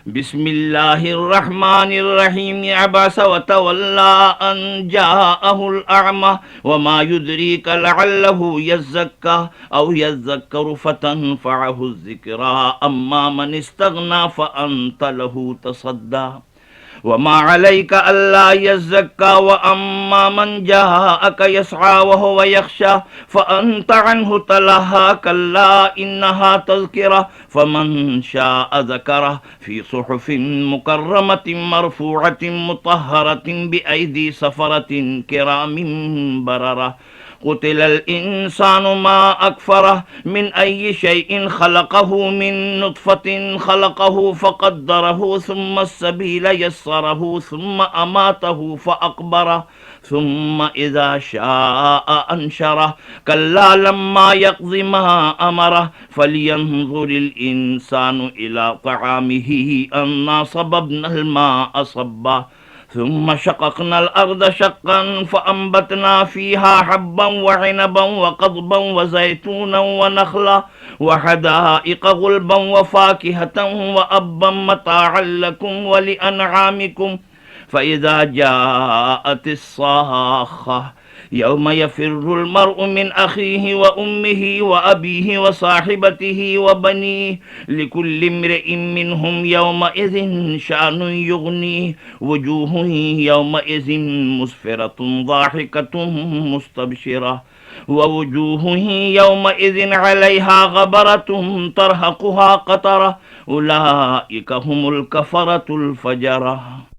बिस्मिल्लाहिर्रहमानिर्रहीम अबसा व तवल्ला अन जाअहुल अअमा व मा युद्रीका लअल्लहु यज़्ज़क्का औ यज़्ज़क्करु फतनफ़अहु ज़िक्रा अम्मा मन इस्तगना फ़अन्त लहु तसद्दा वमा अलैका अल्ला यज़्ज़क्का व अम्मा मन जाअक यसआ व हुव यख़शा फ़अन्त अन्हु तलहा कल्ला इन्नहा तज़किरा फ़मन शाअ ज़करह फ़ी सुहुफ़िन मुकर्रमतिन मरफ़ूअतिन मुतहहरतिन बिअयदी सफ़रतिन किरामिन बररह क़ुतिलल इंसानु मा अकफ़रह मिन अय्यि शैइन ख़लक़हु मिन नुत्फ़तिन ख़लक़हु फ़क़द्दरहु सुम्मा अस्सबीला यस्सरहु सुम्मा अमातहु फ़अक़बरह सुम्मा इज़ा शाअ अंशरह कल्ला लम्मा यक़ज़ि मा अमरह फ़लयंज़ुरिल इंसानु इला तआमिही अन्ना सबबनल माअ सब्बा सुम्मा शक़क़नल अर्ज़ शक़्क़न फ़अंबतना फ़ीहा हब्बन व इनबन व क़ज़बन व ज़ैतूनन व नख़ला व हदाइक़ गुल्बन व फ़ाकिहतन व अब्बन मताअन लकुम व लिअनआमिकुम फ़इज़ा जाअतिस्साख़्ख़ा यौम यफ़िर्रुल मर्उ मिन अख़ीहि व उम्मिहि व अबीहि व साहिबतिहि व बनीहि लिकुल्लि इम्रिइन मिनहुम यौमइज़िन शानुन युग़नीह वुजूहुन यौमइज़िन मुस्फ़िरतुन ज़ाहिकतुन मुस्तबशिरह व वुजूहुन यौमइज़िन अलैहा ग़बरतुन तरहक़ुहा क़तरह उलाइका हुमुल कफ़रतुल फ़जरह।